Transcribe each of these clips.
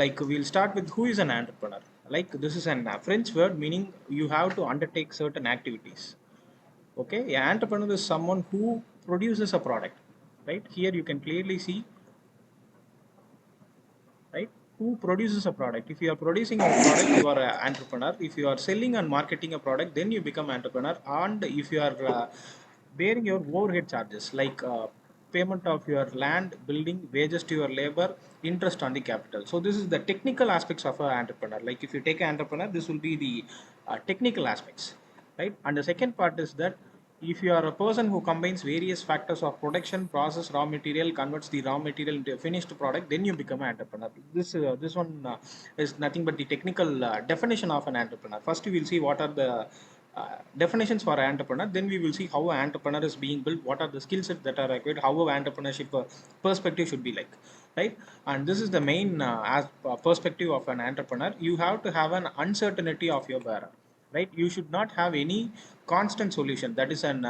Like we'll start with who is an entrepreneur. Like this is an French word meaning you have to undertake certain activities. Okay, an entrepreneur is someone who produces a product. Right here you can clearly see, right, who produces a product. If you are producing a product, you are an entrepreneur. If you are selling and marketing a product, then you become entrepreneur. And if you are bearing your overhead charges like payment of your land, building, wages to your labor, interest on the capital. So this is the technical aspects of an entrepreneur. Like if you take an entrepreneur, this will be the technical aspects, right? And the second part is that if you are a person who combines various factors of production, process, raw material, converts the raw material into a finished product, then you become an entrepreneur. This one is nothing but the technical definition of an entrepreneur. First, we will see what are the definitions for an entrepreneur. Then we will see how an entrepreneur is being built. What are the skill sets that are required? How an entrepreneurship perspective should be like, right? And this is the main perspective of an entrepreneur. You have to have an uncertainty of your bearer, right? You should not have any constant solution, that is an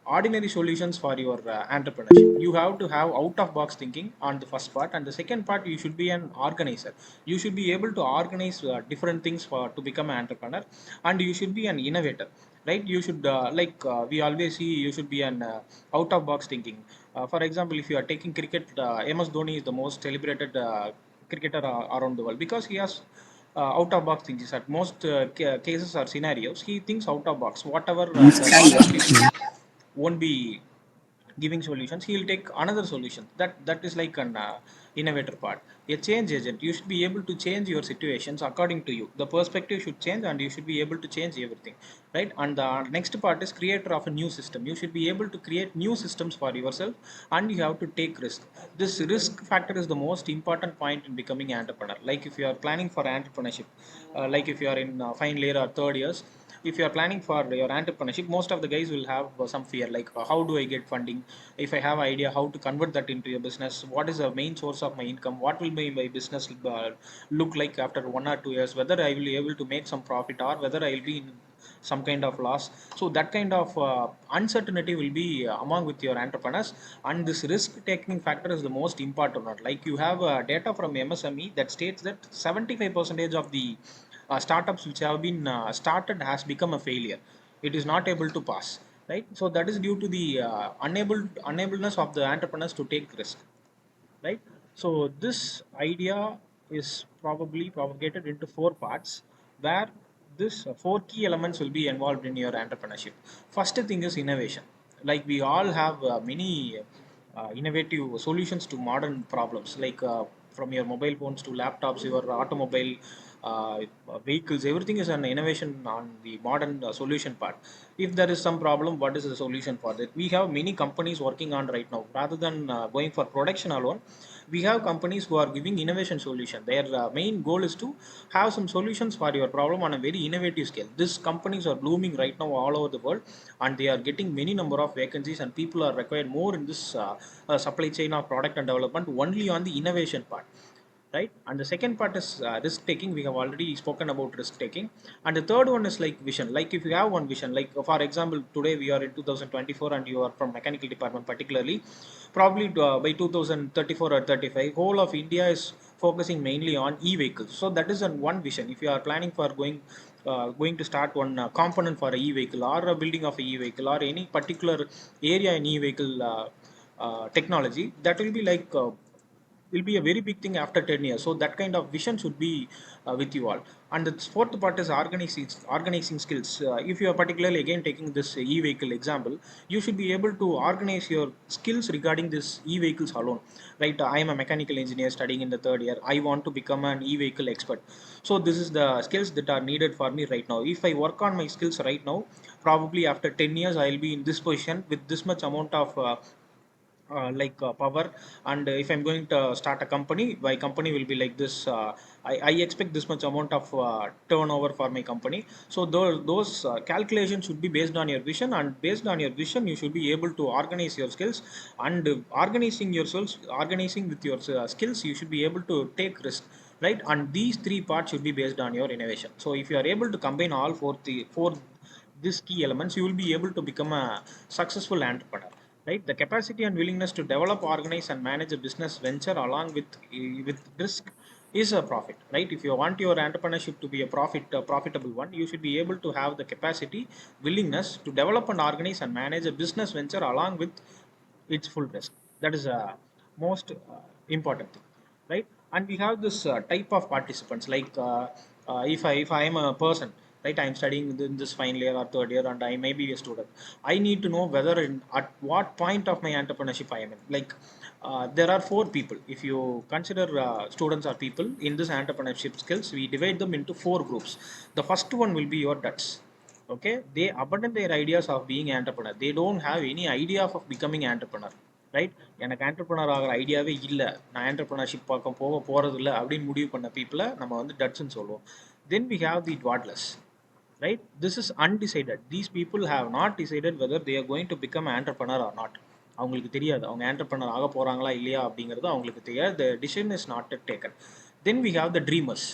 ordinary solutions for your entrepreneurship. You have to have out of box thinking on the first part, and the second part, you should be an organizer. You should be able to organize different things for to become an entrepreneur. And you should be an innovator, right? You should we always see, you should be an out of box thinking. For example, if you are taking cricket, MS Dhoni is the most celebrated cricketer around the world because he has out of box thinking. At most cases or scenarios, he thinks out of box. Whatever the normal people won't be giving solutions, he will take another solution. That is like an innovator part. A change agent, you should be able to change your situations according to you. The perspective should change and you should be able to change everything, right? And the next part is creator of a new system. You should be able to create new systems for yourself, and you have to take risk. This risk factor is the most important point in becoming an entrepreneur. Like if you are planning for entrepreneurship, like if you are in final year or third years, if you are planning for your entrepreneurship, most of the guys will have some fear, like how do I get funding? If I have idea, how to convert that into a business? What is the main source of my income? What will my business look like after 1 or 2 years? Whether I will be able to make some profit, or whether I will be in some kind of loss. So that kind of uncertainty will be among with your entrepreneurs. And this risk taking factor is the most important one. Like you have data from MSME that states that 75% of the startups which have been started has become a failure. It is not able to pass, right? So that is due to the unableness of the entrepreneurs to take risk, right? So this idea is probably propagated into four parts, where this four key elements will be involved in your entrepreneurship. First thing is innovation. Like we all have many innovative solutions to modern problems, like from your mobile phones to laptops, your automobile uh, vehicles, everything is an innovation on the modern solution part. If there is some problem, what is the solution for that? We have many companies working on right now. Rather than going for production alone, we have companies who are giving innovation solution. Their main goal is to have some solutions for your problem on a very innovative scale. These companies are blooming right now all over the world, and they are getting many number of vacancies, and people are required more in this supply chain of product and development only on the innovation part, right? And the second part is risk taking. We have already spoken about risk taking. And the third one is like vision. Like if you have one vision, like for example, today we are in 2024 and you are from mechanical department particularly, probably by 2034 or 35, whole of India is focusing mainly on e-vehicles. So that is one vision. If you are planning for going to start one component for a e-vehicle, or a building of a e-vehicle, or any particular area in e-vehicle technology, that will be like will be a very big thing after 10 years. So that kind of vision should be with you all. And the fourth part is organizing skills. If you are particularly again taking this e-vehicle example, you should be able to organize your skills regarding this e-vehicles alone, right? I am a mechanical engineer studying in the third year. I want to become an e-vehicle expert. So this is the skills that are needed for me right now. If I work on my skills right now, probably after 10 years I will be in this position with this much amount of power. And if I'm going to start a company, my company will be like this. I expect this much amount of turnover for my company. So those calculations should be based on your vision, and based on your vision you should be able to organize your skills. And organizing with your skills, you should be able to take risk, right? And these three parts should be based on your innovation. So if you are able to combine all four these key elements, you will be able to become a successful entrepreneur, right? The capacity and willingness to develop, organize, and manage a business venture along with risk is a profit, right? If you want your entrepreneurship to be a profitable one, you should be able to have the capacity, willingness to develop and organize and manage a business venture along with its full risk. That is a most important thing, right? And we have this type of participants, like if I am a person, right, I am studying in this final year or third year and I may be a student, I need to know whether at what point of my entrepreneurship I am in. Like there are four people. If you consider students or people in this entrepreneurship skills, we divide them into four groups. The first one will be your duds. Okay, they abandon their ideas of being entrepreneur. They don't have any idea of becoming entrepreneur, right? எனக்கு entrepreneur ஆகிற ஐடியாவே இல்லை, நான் entrepreneurship பக்கம் போகிறது இல்லை அப்படின்னு முடிவு பண்ண பீப்புளை நம்ம வந்து டட்ஸ்ன்னு சொல்லுவோம். Then we have the dawdlers, right? This is undecided. These people have not decided whether they are going to become an entrepreneur or not. அவங்களுக்கு தெரியாது அவங்க entrepreneur ஆக போகிறாங்களா இல்லையா அப்படிங்கிறது அவங்களுக்கு தெரியாது. The decision is not yet taken. Then we have the dreamers,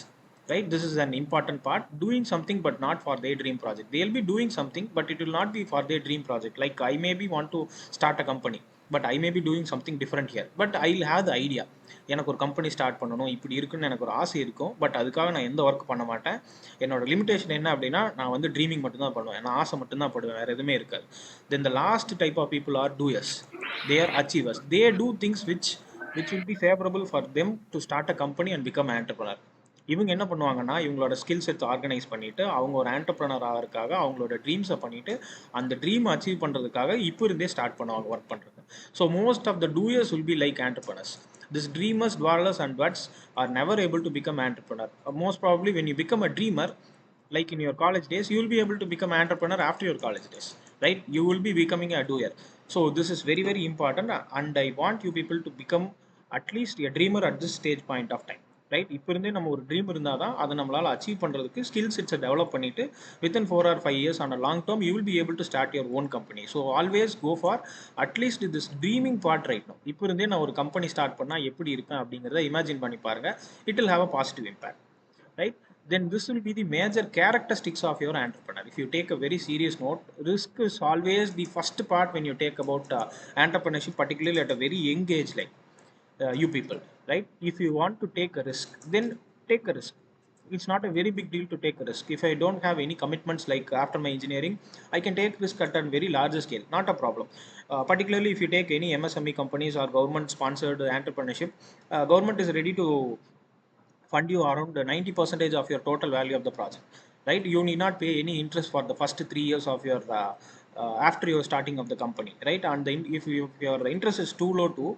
right? This is an important part. Doing something but not for their dream project. They'll be doing something but it will not be for their dream project. Like I maybe want to start a company, but I may be doing something different here, but I'll have the idea. எனக்கு ஒரு company start பண்ணணும் இப்படி இருக்குன்னு எனக்கு ஒரு ஆசை இருக்கும், but அதுக்காக நான் எந்த ஒர்க் பண்ண மாட்டேன். என்னோட லிமிடேஷன் என்ன அப்படின்னா, நான் வந்து ட்ரீமிங் மட்டும்தான் பண்ணுவேன், நான் ஆசை மட்டும்தான் படுவேன், வேறு எதுவுமே இருக்காது. Then the last type of people are doers. They are achievers. They do things which will be favorable for them to start a company and become an entrepreneur. இவங்க என்ன பண்ணுவாங்கன்னா, இவங்களோட ஸ்கில் செட் ஆர்கனைஸ் பண்ணிட்டு அவங்க ஒரு entrepreneur ஆகிறதுக்காக அவங்களோட ட்ரீம்ஸை பண்ணிட்டு அந்த ட்ரீம் அச்சீவ் பண்ணுறதுக்காக இப்போ இருந்தே ஸ்டார்ட் பண்ணுவாங்க ஒர்க் பண்ணுறது. So most of the doers will be like entrepreneurs. This dreamers, dwellers, and buds are never able to become entrepreneur. Most probably, when you become a dreamer, like in your college days, you will be able to become entrepreneur after your college days, right? You will be becoming a doer. So this is very very important, and I want you people to become at least a dreamer at this stage point of time, right? இப்போ இருந்தே நம்ம ஒரு dream இருந்தால் தான் அதை நம்மளால் achieve பண்ணுறதுக்கு skill செட்ஸை டெவலப் பண்ணிவிட்டு within 4 or 5 years on a long term you will be able to start your own company. So always go for at least this dreaming part right now. இப்போ இருந்தே நான் ஒரு கம்பெனி ஸ்டார்ட் பண்ணால் எப்படி இருக்கேன் அப்படிங்கிறத இமேஜின் பண்ணி பாருங்கள். It will have a positive impact, right? Then this will be the major characteristics of your entrepreneur. If you take a very serious note, risk is always the first part when you take about entrepreneurship, particularly at a very young age, like you people, right? If you want to take a risk, then take a risk. It's not a very big deal to take a risk. If I don't have any commitments, like after my engineering I can take risk at a very larger scale, not a problem. Particularly if you take any MSME companies or government sponsored entrepreneurship, government is ready to fund you around 90% of your total value of the project, right? You need not pay any interest for the first 3 years of your after your starting of the company, right? And then if your interest is too low too,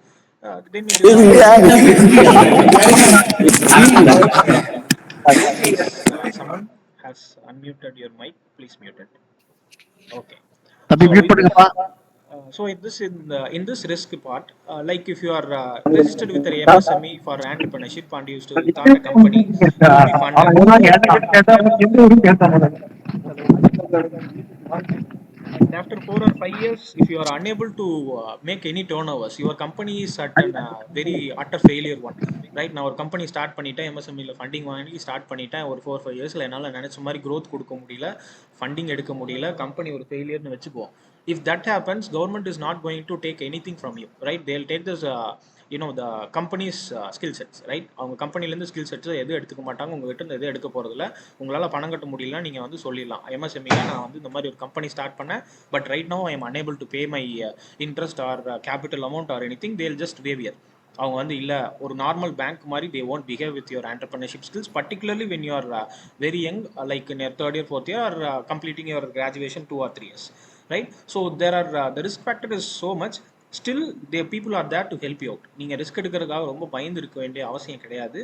then it is not someone has unmuted your mic, please mute it. Okay. தம்பி So mute in this பண்ணுங்கப்பா. in this risk part, like if you are registered with an MSME for entrepreneurship and you to start a company, you will be funded. And after 4 or 5 years, if you are unable to make any turnovers, your company is at a very utter failure one, right? Now ஒரு company start பண்ணிட்டேன், எம்எஸ்எம்இல funding வாங்கி start பண்ணிட்டேன், ஒரு 4-5 இயர்ஸில் என்னால் நினச்ச மாதிரி growth கொடுக்க முடியல, ஃபண்டிங் எடுக்க முடியல, கம்பெனி ஒரு ஃபெயிலியர்னு வச்சுக்குவோம். If that happens, government is not going to take anything from you, right? They'll take this the company's skill sets, right? அவங்க கம்பெனிலேருந்து ஸ்கில் செட்ஸ் எதுவும் எடுத்துக்க மாட்டாங்க, உங்ககிட்ட இருந்து எதுவும் எடுக்க போகிறதில்ல. உங்களால் பணம் கட்ட முடியல, நீங்கள் வந்து சொல்லிடலாம், எம்எஸ்எம்இல நான் வந்து இந்த மாதிரி ஒரு கம்பெனி ஸ்டார்ட் பண்ணேன், but right now I am unable to pay my interest or capital amount or anything. They'll just waive here. அவங்க வந்து இல்லை, ஒரு நார்மல் பேங்க் மாதிரி they won't behave with your entrepreneurship skills, particularly when you are very young, like in your third year, fourth year, or completing your graduation 2 or 3 years, right? So there are the risk factor is so much. Still the people are there to help you out. நீங்கள் risk எடுக்கிறதுக்காக ரொம்ப பயந்து இருக்க வேண்டிய அவசியம் கிடையாது.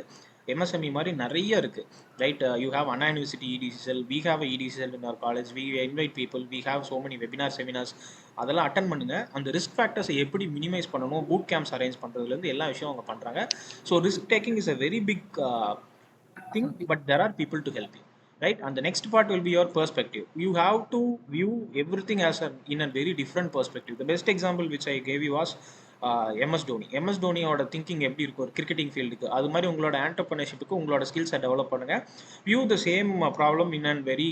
MSME மாதிரி நிறைய இருக்குது, right? You have Anna university EDCL, we have EDCL in our college, we invite people, we have so many webinar seminars. அதெல்லாம் அட்டன் பண்ணுங்கள். அந்த ரிஸ்க் ஃபேக்டர்ஸை எப்படி மினிமைஸ் பண்ணணும், பூட் கேம்ப்ஸ் அரேஞ்ச் பண்ணுறதுலேருந்து எல்லா விஷயம் அவங்க பண்ணுறாங்க. So risk taking is a very big thing, but there are people to help you, right? And the next part will be your perspective. You have to view everything as in a very different perspective. The best example which I gave you was MS Dhoni. MS தோனியோட thinking எப்படி இருக்கும் ஒரு cricketing ஃபீல்டுக்கு, அது மாதிரி உங்களோட ஆண்டர்பிரினர்ஷிப்புக்கு உங்களோட ஸ்கில்ஸை டெவலப் பண்ணுங்கள். View the same problem in and very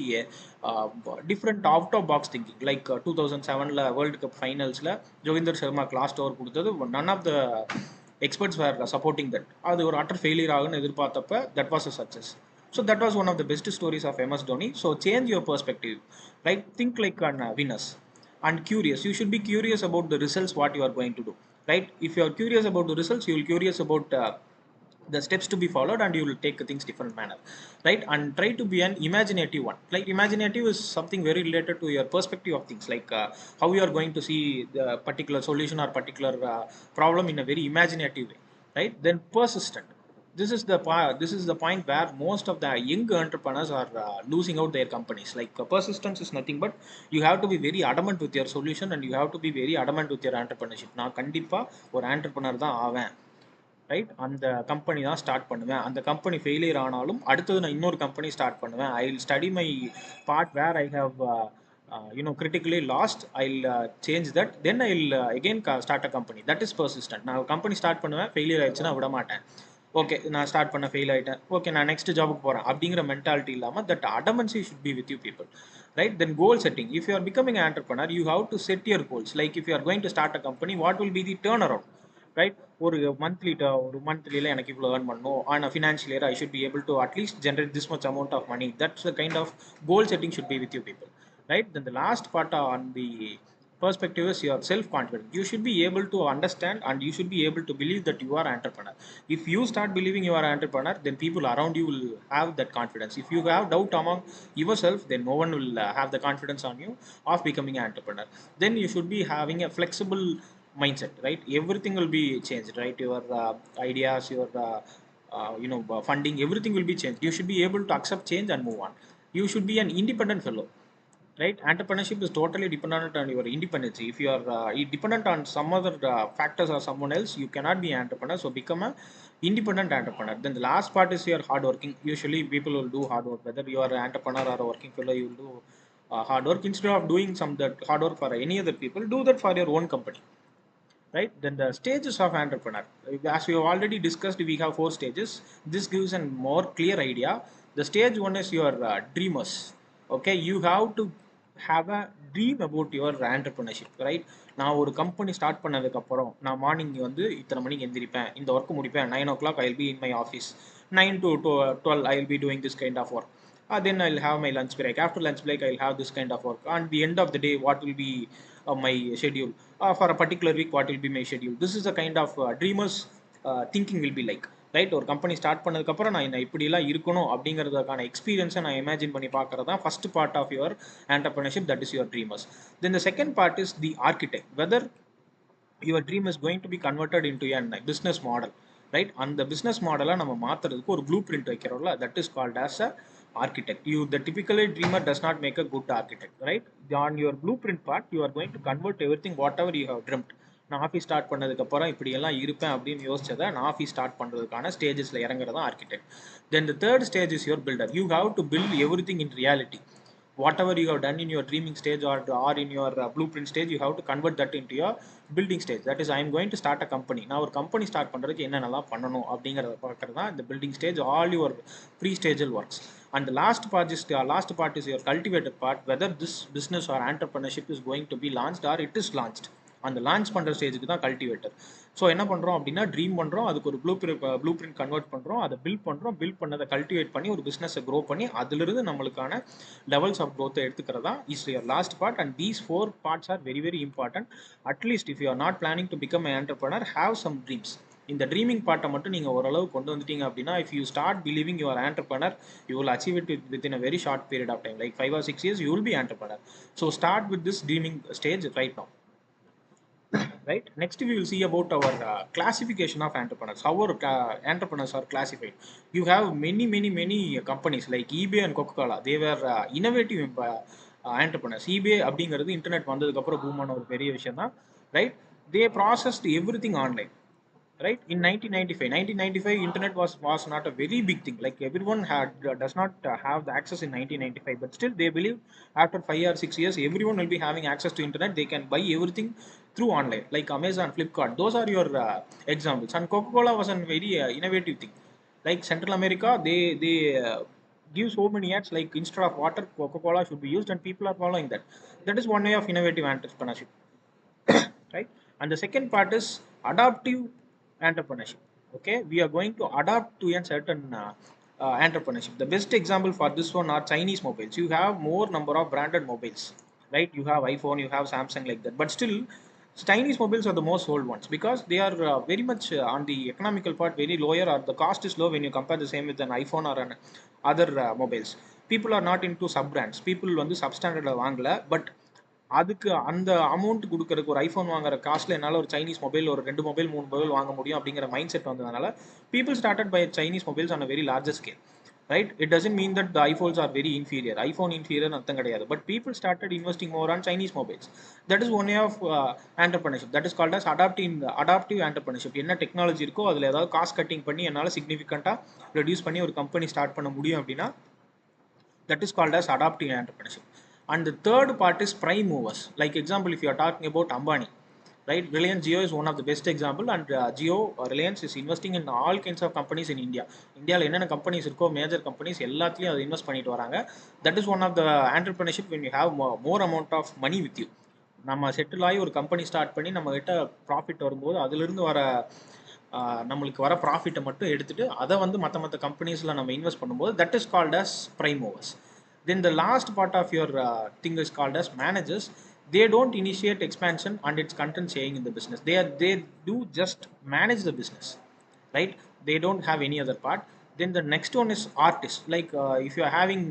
different out of box thinking. Like 2007 world cup ஃபைனல்ஸில் ஜோகிந்தர் சர்மா லாஸ்ட் ஓவர் கொடுத்தது none of the experts were supporting that. அது ஒரு utter failure ஆகுன்னு எதிர்பார்த்தப்ப that was a success. So that was one of the best stories of MS Dhoni. So change your perspective, right? Think like an winners and curious. You should be curious about the results what you are going to do, right? If you are curious about the results, you will curious about the steps to be followed, and you will take things different manner, right? And try to be an imaginative one. Like imaginative is something very related to your perspective of things, like how you are going to see the particular solution or particular problem in a very imaginative way, right? Then persistent. This is the point where most of the young entrepreneurs are losing out their companies. Like persistence is nothing but you have to be very adamant with your solution, and you have to be very adamant with your entrepreneurship. நான் கண்டிப்பா ஒரு entrepreneur தான் ஆவேன், right? அந்த company தான் start பண்ணுவேன். அந்த company failure ஆனாலும் அடுத்தது நான் இன்னொரு கம்பெனி ஸ்டார்ட் பண்ணுவேன். I will study my part where I have critically lost. I'll change that, then I'll again start a company. That is persistent. நான் கம்பெனி ஸ்டார்ட் பண்ணுவேன், ஃபெயிலியர் ஆயிடுச்சுன்னா விட மாட்டேன். ஓகே, நான் ஸ்டார்ட் பண்ண ஃபெயில் ஆயிட்டேன், ஓகே நான் நெக்ஸ்ட் ஜாபுக்கு போகிறேன் அப்படிங்கிற மென்டாலிட்டி இல்லாமல் that adamantly should be with you people, right? Then goal setting. If you are becoming an entrepreneur, you have to set your goals. Like if you are going to start a company, what will be the turnaround, right? ஒரு மந்த்லியில் எனக்கு இவ்வளோ earn பண்ணணும், ஆனால் financial year I should be able to at least generate this much amount of money. That's the kind of goal setting should be with you people, right? Then the last part on the perspective is your self confidence. You should be able to understand, and you should be able to believe that you are an entrepreneur. If you start believing you are an entrepreneur, then people around you will have that confidence. If you have doubt among yourself, then no one will have the confidence on you of becoming an entrepreneur. Then you should be having a flexible mindset, right? Everything will be changed, right? Your ideas, your funding, everything will be changed. You should be able to accept change and move on. You should be an independent fellow, right? Entrepreneurship is totally dependent on your independence. If you are dependent on some other factors or someone else, you cannot be an entrepreneur. So become a independent entrepreneur. Then the last part is your hard working. Usually people will do hard work, whether you are an entrepreneur or a working fellow, you will do hard work. Instead of doing some that hard work for any other people, do that for your own company, right? Then the stages of entrepreneur, as we have already discussed, we have 4 stages. This gives a more clear idea. The stage one is your dreamers. Okay, you have to have a dream about your entrepreneurship, right? நான் ஒரு company start பண்ணதுக்கு அப்புறம் நான் morning வந்து இத்தனை மணிக்கு எந்திரிப்பேன், இந்த work முடிப்பேன், 9 o'clock I'll be in my office, 9 to 12 I'll be doing this kind of work. Then I'll have my lunch break. After lunch break, I'll have this kind of work. And the end of the day, what will be my schedule? For a particular week, what will be my schedule? This is a kind of dreamers thinking will be like, right? ஒரு company start பண்ணதுக்கப்புறம் நான் இப்படிலாம் இருக்கணும் அப்படிங்கிறதுக்கான எக்ஸ்பீரியன்ஸை நான் imagine பண்ணி பார்க்குறது தான் first part of your entrepreneurship. That is your dreamers. Then the second part is the architect. Whether your dream is going to be converted into a business model, right? அந்த பிஸ்னஸ் மாடலை நம்ம மாற்றுறதுக்கு ஒரு blueprint வைக்கிறோம்ல, that is called as a architect. The typically dreamer does not make a good architect, right? On your blueprint part, you are going to convert everything whatever you have dreamt. நான் office start பண்ணதுக்கப்புறம் இப்படியெல்லாம் இருப்பேன் அப்படின்னு யோசிச்சதை நான் office start பண்ணுறதுக்கான ஸ்டேஜஸில் இறங்குறது தான் architect. Then the third stage is your builder. You have to build everything in reality. Whatever you have done in your dreaming stage or in your blueprint stage, you have to convert that into your building stage. That is, I am going to start a company. நான் ஒரு company start பண்ணுறதுக்கு என்னென்னலாம் பண்ணணும் அப்படிங்கிறத பார்க்குறது தான் இந்த building stage, all your ப்ரீ-ஸ்டேஜல் works. And the last part is your cultivated part, whether this business or entrepreneurship is going to be launched or it is launched. அந்த லான்ச் பண்ணுற ஸ்டேஜுக்கு தான் கல்டிவேட்டர். ஸோ என்ன பண்ணுறோம் அப்படின்னா, ட்ரீம் பண்ணுறோம், அதுக்கு ஒரு ப்ளூ பிரிண்ட் கன்வெர்ட் பண்ணுறோம், அதை பில்ட் பண்ணதை கல்டிவேட் பண்ணி ஒரு பிஸ்னஸை க்ரோ பண்ணி அதிலிருந்து நம்மளுக்கான லெவல்ஸ் ஆஃப் க்ரோத்தை எடுத்துக்கிறதா is your last part. And these 4 parts are very very important. At least if you are not planning to become an entrepreneur, have some dreams. இந்த ட்ரீமிங் பார்ட்டை மட்டும் நீங்கள் ஓரளவு கொண்டு வந்துட்டீங்க அப்படின்னா, if you start believing your entrepreneur, you will achieve it within a very short period of time, like 5 or 6 years you will be entrepreneur. So start with this dreaming stage right now. Right, next we will see about our classification of entrepreneurs, how our entrepreneurs are classified. You have many companies like eBay and Coca-Cola. They were innovative entrepreneurs. eBay அப்படிங்கிறது internet வந்ததுக்கு அப்புறம் பூமான ஒரு பெரிய விஷயம் தான், right? They processed everything online, right? In 1995 internet was not a very big thing. Like everyone does not have the access in 1995, but still they believe after 5 or 6 years everyone will be having access to internet. They can buy everything through online, like Amazon, Flipkart. Those are your examples. And Coca-Cola was a very innovative thing. Like Central America, they give so many ads, like instead of water, Coca-Cola should be used, and people are following that. That is one way of innovative entrepreneurship, right? And the second part is adaptive entrepreneurship. Okay, we are going to adapt to a certain entrepreneurship. The best example for this one are Chinese mobiles. You have more number of branded mobiles, right? You have iPhone, you have Samsung, like that, but still Chinese mobiles are the most sold ones because they are very much on the economical part very lower, or the cost is low when you compare the same with an iPhone or an other mobiles. People are not into sub brands. People வந்து substandard வாங்கல, but அதுக்கு அந்த amount கொடுக்கறதுக்கு ஒரு iPhone வாங்குற காஸ்ட்ல என்னால் ஒரு Chinese mobile ஒரு 2 மொபைல் 3 மொபைல் வாங்க முடியும் அப்படிங்கிற மைண்ட் செட் வந்ததுனால people started buy Chinese mobiles on a very larger scale, right? It doesn't mean that the iPhones are very inferior. IPhone inferior அர்த்தம் கிடையாது. But people started investing more on Chinese mobiles. That is one of entrepreneurship. That is called as adaptive entrepreneurship. என்ன technology இருக்கோ அதில் ஏதாவது cost cutting பண்ணி என்னால் சிக்னிஃபிகண்ட்டாக reduce பண்ணி ஒரு கம்பெனி ஸ்டார்ட் பண்ண முடியும் அப்படின்னா that is called as adaptive entrepreneurship. And the third part is prime movers. Like example, if you are talking about Ambani, right? Reliance Jio is one of the best example, and Jio Reliance is investing in all kinds of companies in India. India என்னென்ன companies இருக்கோ major companies எல்லாத்துலயும் அதை invest பண்ணிட்டு வராங்க. That is one of the entrepreneurship when you have more amount of money with you. நம்ம settle ஆகி ஒரு company start பண்ணி நம்ம கிட்ட ப்ராஃபிட் வரும்போது அதிலிருந்து வர நம்மளுக்கு வர ப்ராஃபிட்டை மட்டும் எடுத்துட்டு அதை வந்து மற்ற கம்பெனிஸில் நம்ம இன்வெஸ்ட் பண்ணும்போது that is called as prime movers. Then the last part of your thing is called as managers. They don't initiate expansion and its content sharing in the business. They do just manage the business, right? They don't have any other part. Then the next one is artists. Like if you are having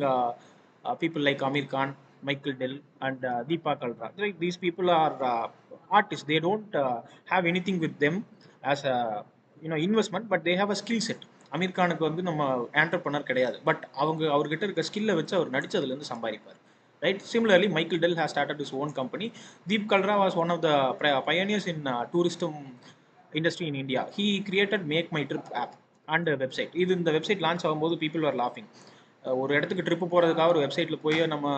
people like Amir Khan, Michael Dell, and Deepa Kalra, right? These people are artists. They don't have anything with them as a investment, but they have a skill set. Aamir கானுக்கு வந்து நம்ம entrepreneur கிடையாது, but அவர்கிட்ட இருக்க ஸ்கில்லை வச்சு அவர் நடிச்சதுலேருந்து சம்பாதிப்பார், right? Similarly Michael Dell has started is own company. Deep Kalra was one of the pioneers in tourism industry in India. He created make my trip app and website. இந்த வெப்சைட் லான்ச் ஆகும்போது பீப்புள் ஆர் லாஃபிங். ஒரு இடத்துக்கு trip போகிறதுக்காக ஒரு வெப்சைட்டில் போய் நம்ம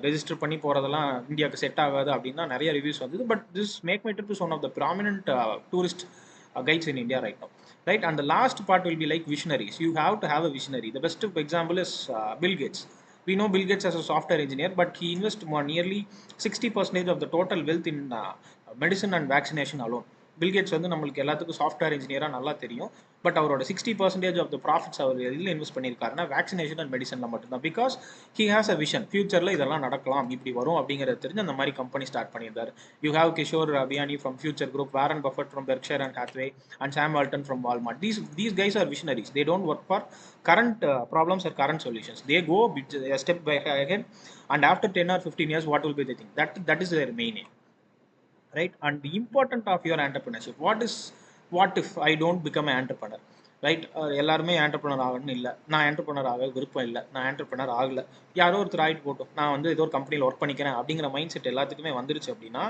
ரெஜிஸ்டர் பண்ணி போகிறதெல்லாம் இந்தியாவுக்கு செட் ஆகாது அப்படின்னா நிறைய ரிவ்யூஸ் வந்தது. But this make my trip is one of the prominent tourist guides in India right now, right? And the last part will be like visionaries. You have to have a visionary. The best example is Bill Gates. We know Bill Gates as a software engineer, but he invests nearly 60% of the total wealth in medicine and vaccination alone. Bill Gates வந்து நம்மளுக்கு எல்லாத்துக்கும் software இன்ஜினியராக நல்லா தெரியும். But அவரோட 60% of the profits அவர் எதில் invest பண்ணியிருக்காருன்னா vaccination and மெடிசனில் மட்டும்தான். Because he has a vision, ஃபியூச்சரில் இதெல்லாம் நடக்கலாம், இப்படி வரும் அப்படிங்கிறது தெரிஞ்சு அந்த மாதிரி கம்பெனி ஸ்டார்ட் பண்ணியிருந்தார். You have Kishore Biyani from Future Group, Warren Buffett from Berkshire and Hathaway, and Sam Walton from Walmart. These guys are visionaries. They don't work for current problems or current solutions. They go a step by ahead, and after 10 or 15 years, what will be the thing? That is their main aim, right? And the important of your entrepreneurship, what if I don't become an entrepreneur, right? எல்லாருமே entrepreneur ஆகணும்னு இல்லை. நான் entrepreneur ஆக விருப்பம் இல்லை, நான் entrepreneur ஆகலை, யாரோ ஒருத்தர் ஆகிட்டு போட்டோம், நான் வந்து ஏதோ ஒரு கம்பெனியில் ஒர்க் பண்ணிக்கிறேன் அப்படிங்கிற மைண்ட் செட் எல்லாத்துக்குமே வந்துருச்சு அப்படின்னா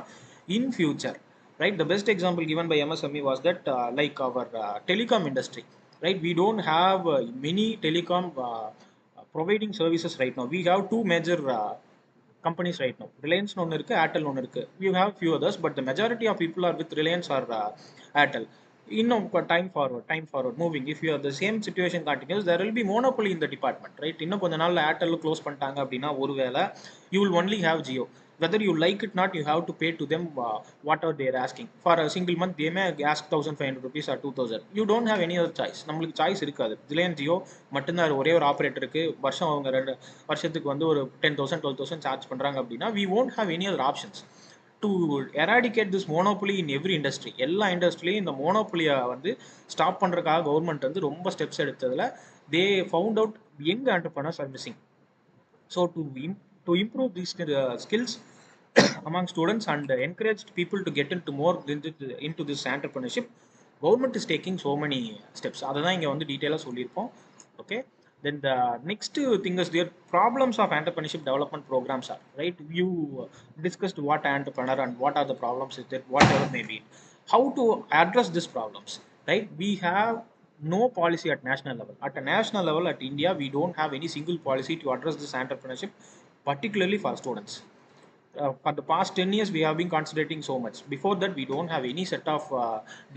in future, right? The best example given by MSME was that like our telecom industry, right? We don't have many telecom providing services right now. We have two major companies right now. Reliance ஒன்று இருக்கு, Airtel ஒன்று இருக்கு. You have few others, but the majority of people are with Reliance or Airtel. இன்னும் time forward moving, if you are the same situation continues, there will be monopoly in the department, right? இன்னும் கொஞ்ச நாள்ல Airtel close பண்ணிட்டாங்க அப்படின்னா ஒருவேளை you will only have Jio. Whether you like it or not, you have to pay to them whatever they are asking. For a single month, they may ask 1,500 rupees or 2,000. You don't have any other choice. நம்மளுக்கு choice இருக்காது. Reliance Jio மட்டும்தான் ஒரே ஒரு ஆப்ரேட்டருக்கு வருஷம் அவங்க 2 வருஷத்துக்கு வந்து ஒரு 10,000 12,000 சார்ஜ் பண்ணுறாங்க அப்படின்னா we won't have any other options. To eradicate this monopoly in every industry, எல்லா இண்டஸ்ட்ரிலையும் இந்த மோனோபொலியை வந்து ஸ்டாப் பண்ணுறதுக்காக கவர்மெண்ட் வந்து ரொம்ப steps எடுத்ததில் they found out young entrepreneurs are missing. So to improve these skills among students and encourage people to get into this entrepreneurship, government is taking so many steps. அததான் இங்க வந்து டீடைலா சொல்லியிருப்போம். Okay, then the next thing is their problems of entrepreneurship development programs are, right? You discussed what entrepreneur and what are the problems is that whatever may be, how to address these problems, right? We have no policy at national level. At a national level at India, we don't have any single policy to address this entrepreneurship, particularly for students. For the past 10 years, we have been concentrating so much. Before that, we don't have any set of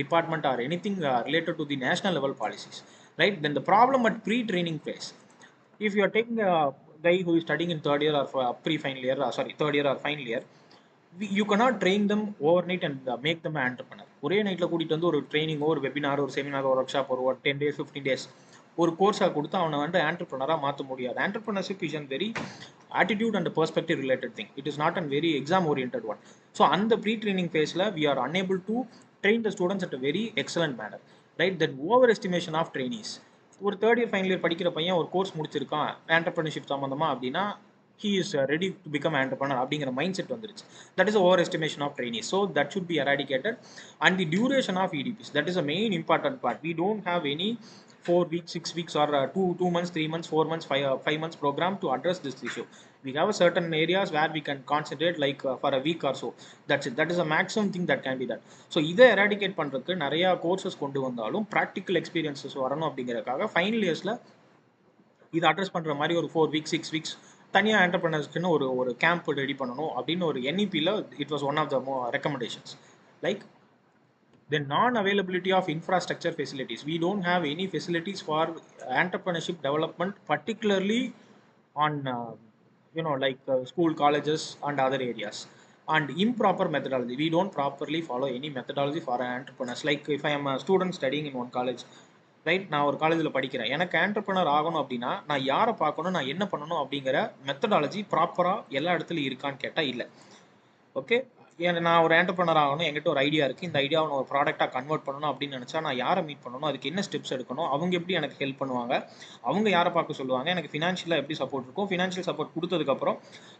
department or anything related to the national level policies, right? Then the problem at pre-training phase. If you are taking a guy who is studying in third year or third year or final year, you cannot train them overnight and make them an entrepreneur. ஒரே நைட்டில் கூட்டிகிட்டு வந்து ஒரு ட்ரைனிங்கோ ஒரு webinar ஒரு seminar ஒரு work shop ஒரு 10 days 15 days ஒரு கோர்ஸாக கொடுத்து அவனை வந்து ஆண்டர்பிரினராக மாற்ற முடியாது. Entrepreneurship is an very attitude and perspective related thing. It is not a very exam oriented one. So on the pre-training phase we are unable to train the students at a very excellent manner, right? That overestimation of trainees. ஒரு third year final year படிக்கிற பையன் ஒரு course முடிச்சிருக்கான் entrepreneurship சம்மந்தமாக அப்படின்னா he is ready to become entrepreneur அப்படிங்கிற mind set வந்துருச்சு. That is over estimation of trainees. So that should be eradicated. And the duration of EDPs, that is a main important part. We don't have any 4 weeks 6 weeks or 2 months 3 months 4 months 5 months program to address this issue. We have a certain areas where we can concentrate like for a week or so. That's it. That is a maximum thing that can be done. So இதை eradicate பண்றதுக்கு நிறைய courses கொண்டு வந்தாலும் practical experiences வரணும் அப்படிங்கிறதுக்காக final இயர்ஸ்ல இதை address பண்ற மாதிரி ஒரு 4 weeks 6 weeks தனியாக என்டர்பிரினர்ஸ்க்குன்னு ஒரு கேம்ப் ரெடி பண்ணணும் அப்படின்னு ஒரு NEP-ல it was one of the recommendations. Like the non-availability of infrastructure facilities. We don't have any facilities for entrepreneurship development, particularly on like school, colleges, and other areas. And improper methodology. We don't properly follow any methodology for entrepreneurs. Like if I am a student studying in one college, right, நான் ஒரு காலேஜில் படிக்கிறேன், எனக்கு entrepreneur ஆகணும் அப்படின்னா நான் யாரை பார்க்கணும் நான் என்ன பண்ணணும் அப்படிங்கிற மெத்தடாலஜி ப்ராப்பராக எல்லா இடத்துலையும் இருக்கான்னு கேட்டால் இல்லை. ஓகே, நான் ஒரு ஆண்டர்பிரினர் ஆகணும், என்கிட்ட ஒரு ஐடியா இருக்குது, இந்த ஐடியாவை நான் ஒரு ப்ராடக்டாக கன்வெர்ட் பண்ணணும் அப்படின்னு நினச்சா நான் யாரை மீட் பண்ணணும், அதுக்கு என்ன ஸ்டெப்ஸ் எடுக்கணும், அவங்க எப்படி எனக்கு ஹெல்ப் பண்ணுவாங்க, அவங்க யாரை பார்க்க சொல்லுவாங்க, எனக்கு ஃபினான்ஷியலாக எப்படி சப்போர்ட் இருக்கும், ஃபினான்ஷியல் சப்போர்ட் கொடுத்ததுக்கப்புறம்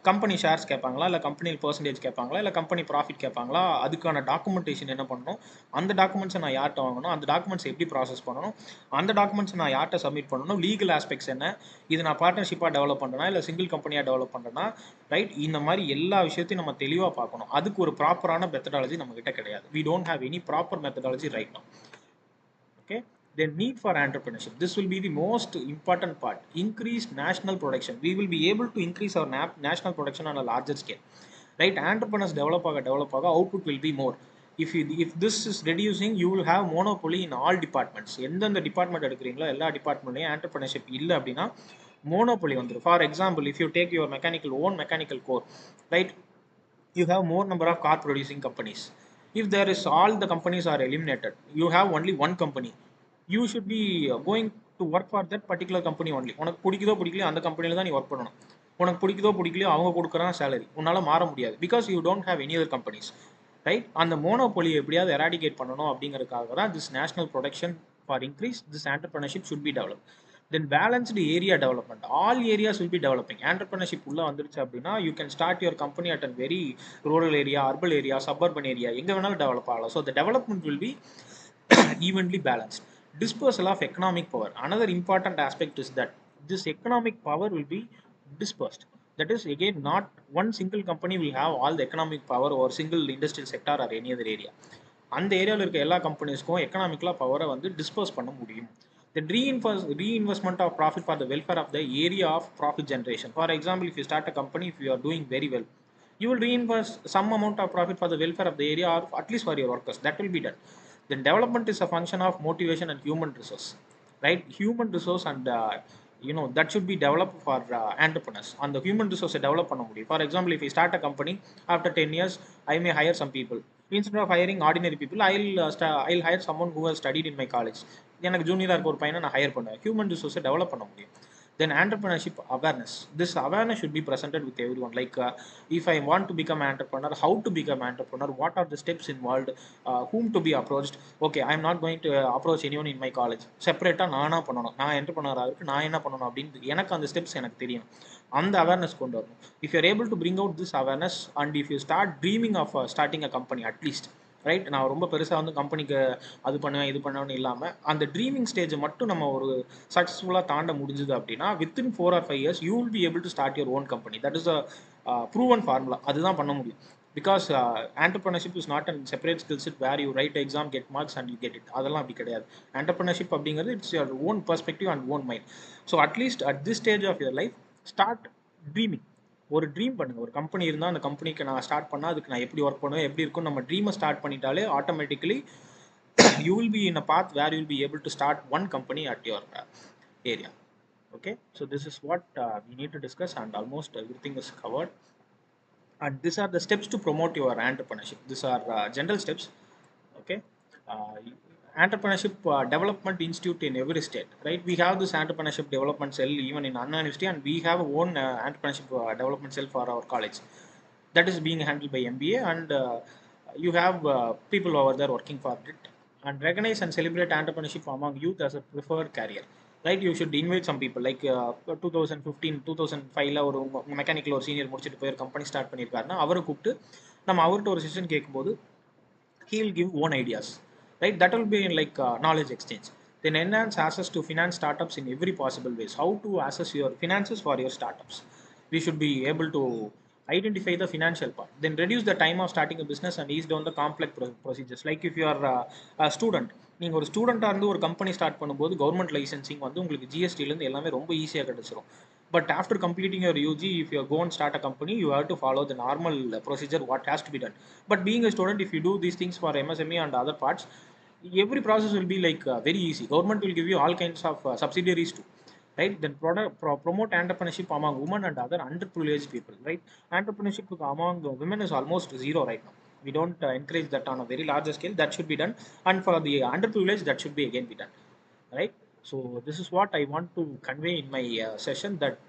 கம்பெனி ஷேர்ஸ் கேட்பாங்களா, இல்லை கம்பெனியில் பர்சன்டேஜ் கேட்பாங்களா, இல்லை கம்பெனி ப்ராஃபிட் கேட்பாங்களா, அதுக்கான டாக்குமெண்டேஷன் என்ன பண்ணணும், அந்த டாக்குமெண்ட்ஸை நான் யார்கிட்ட வாங்கணும், அந்த டாக்குமெண்ட்ஸ் எப்படி ப்ராசஸ் பண்ணணும், அந்த டாக்குமெண்ட்ஸ் நான் யார்கிட்ட சப்மிட் பண்ணணும், லீகல் ஆஸ்பெக்ட்ஸ் என்ன, இது நான் பார்ட்னர்ஷிப்பாக டெவலப் பண்ணுறேன்னா இல்லை சிங்கிள் கம்பெனியாக டெவலப் பண்ணுறேன்னா, ரைட், இந்த மாதிரி எல்லா விஷயத்தையும் நம்ம தெளிவாக பார்க்கணும். அதுக்கு ஒரு ப்ராப்பரான மெத்தடாலஜி நம்ம கிட்ட கிடையாது. We don't have any proper methodology right now. Okay, the need for entrepreneurship, this will be the most important part. Increased national production. We will be able to increase our national production on a larger scale, right? Entrepreneurs develop output will be more. If this is reducing, you will have monopoly in all departments. எந்தெந்த department எடுக்கிறீங்களோ எல்லா டிபார்ட்மெண்ட்லையும் entrepreneurship இல்லை அப்படின்னா monopoly வந்துடும். For example, if you take your own mechanical core, right, you have more number of car producing companies. If there is all the companies are eliminated, you have only one company, you should be going to work for that particular company only. உனக்கு பிடிக்குதோ பிடிக்கலையோ அந்த கம்பெனியில் தான் நீ work பண்ணணும். உனக்கு பிடிக்குதோ பிடிக்கலையோ அவங்க கொடுக்குறாங்க சேலரி, உன்னால் மாற முடியாது. Because you don't have any other companies, right? அந்த மோனோபொலி எப்படியாவது எராடிகேட் பண்ணணும் அப்படிங்கிறதுக்காக தான் this national production for increase this entrepreneurship should be develop. Then balanced area development. All areas will be developing. Entrepreneurship உள்ள வந்துருச்சு அப்படின்னா you can start your company at a very rural area, urban area, suburban area, எங்க வேணாலும் develop ஆகலாம். So the development will be evenly balanced. Dispersal of economic power. Another important aspect is that this economic power will be dispersed. That is again not one single company will have all the economic power or single industrial sector or any other area. அந்த ஏரியாவில் இருக்க எல்லா கம்பெனிஸ்க்கும் எக்கனாமிக்கலாக பவரை வந்து dispose பண்ண முடியும். The reinvestment of profit for the welfare of the area of profit generation. For example, if you start a company, if you are doing very well, you will reinvest some amount of profit for the welfare of the area or at least for your workers. That will be done. Then development is a function of motivation and human resource, right? Human resource and that should be developed for entrepreneurs. And the human resource develop பண்ண முடியும். For example, if you start a company, after 10 years, I may hire some people. Instead of hiring ordinary people, I'll hire someone who has studied in my college. எனக்கு ஜூனியராக இருக்க ஒரு பையனை நான் higher பண்ணுவேன். Human ரிசோர்ஸை develop பண்ண முடியும். Then entrepreneurship awareness. This awareness should be presented with everyone. Like if I want to become an entrepreneur, how to become an entrepreneur, what are the steps involved, whom to be approached. Okay, I'm not going to approach anyone in my college. செப்பரேட்டாக நானாக பண்ணணும், நான் என்டர்பிரனராக இருக்கு, நான் என்ன பண்ணணும் அப்படின்னு எனக்கு அந்த ஸ்டெப்ஸ் எனக்கு தெரியும். அந்த அவேர்னஸ் கொண்டு வரணும். If you're able to bring out this awareness and if you start dreaming of starting a company at least, right, நான் ரொம்ப பெருசாக வந்து கம்பெனிக்கு அது பண்ணுவேன் இது பண்ணுவேன்னு இல்லாமல் அந்த ட்ரீமிங் ஸ்டேஜை மட்டும் நம்ம ஒரு சக்ஸஸ்ஃபுல்லாக தாண்ட முடிஞ்சுது அப்படின்னா within 4 or 5 years you will be able to start your own company. That is a proven formula. அதுதான் பண்ண முடியும். Because entrepreneurship is not a separate skill set where you write exam, get marks and you get it. அதெல்லாம் அப்படி கிடையாது. Entrepreneurship அப்படிங்கிறது it's your own perspective and own mind. So at least at this stage of your life, start dreaming. ஒரு dream பண்ணுங்கள். ஒரு company இருந்தால் அந்த கம்பெனிக்கு நான் ஸ்டார்ட் பண்ணால் அதுக்கு நான் எப்படி ஒர்க் பண்ணுவேன், எப்படி இருக்கும், நம்ம ட்ரீமை ஸ்டார்ட் பண்ணிட்டாலே automatically you will be in a path where you will be able to start one company at your area. Okay, so this is what we need to discuss and almost everything is covered. And these are the steps to promote your entrepreneurship. These are general steps. Okay. uh, entrepreneurship development institute in every state, right? We have this entrepreneurship development cell even in Anna University, and we have our own entrepreneurship development cell for our college that is being handled by MBA, and you have people over there working for it, and recognize and celebrate entrepreneurship among youth as a preferred career, right? You should invite some people like 2015 2005ல ஒரு mechanical ஒரு senior முடிச்சுட்டு போய் ஒரு company start பண்ணியிருக்காருன்னா அவரை கூப்பிட்டு நம்ம அவர்கிட்ட ஒரு செஷன் கேட்கும்போது he'll give own ideas, right? That will be in like knowledge exchange. Then enhance access to finance startups in every possible ways. How to assess your finances for your startups? We should be able to identify the financial part. Then reduce the time of starting a business and ease down the complex procedures. Like if you are a student, நீங்கள் ஒரு ஸ்டூடெண்ட்டாக இருந்து ஒரு company start பண்ணும்போது government licensing வந்து உங்களுக்கு ஜிஎஸ்டிலேருந்து எல்லாமே ரொம்ப ஈஸியாக கிடச்சிரும். But after completing your UG, if you go and start a company, you have to follow the normal procedure what has to be done. But being a student, if you do these things for MSME and other parts, every process will be like very easy. Government will give you all kinds of subsidiaries too, right? Then promote entrepreneurship among women and other underprivileged people, right? Entrepreneurship among women is almost zero right now. We don't encourage that on a very larger scale. That should be done, and for the underprivileged, that should be again be done, right? So this is what I want to convey in my session, that